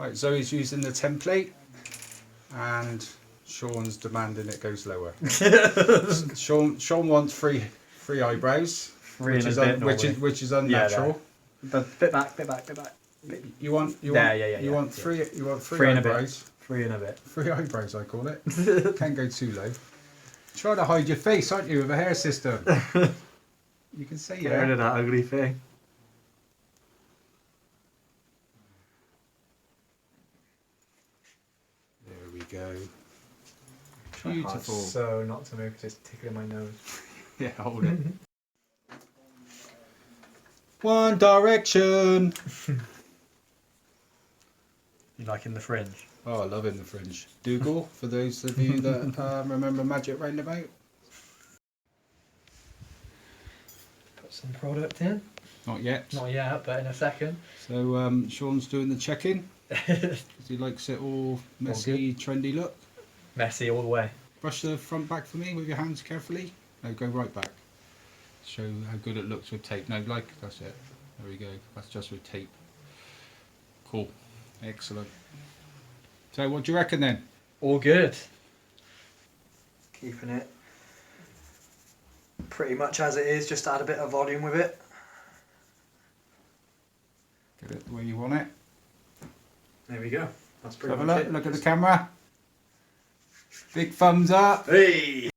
Right, Zoe's using the template, and Sean's demanding it goes lower. Sean wants three eyebrows, which is unnatural. But bit back. You want three eyebrows. 3 and a bit. 3 eyebrows, I call it. Can't go too low. Trying to hide your face, aren't you, with a hair system? You can say Get rid of that ugly thing. There we go. Beautiful. Beautiful. So not to move because it's tickling my nose. Yeah, hold it. One Direction. You liking the fringe? Oh, I love in the fringe. Dougal, for those of you that remember Magic Roundabout. Put some product in. Not yet. Not yet, but in a second. So Sean's doing the check-in. Because he likes it all messy, trendy look. Messy all the way. Brush the front back for me with your hands carefully. No, go right back. Show how good it looks with tape. No, that's it. There we go. That's just with tape. Cool. Excellent. So what do you reckon then? All good. Keeping it pretty much as it is, just add a bit of volume with it. Get it the way you want it. There we go. That's pretty Have a much look. it. Look at the camera. Big thumbs up. Hey!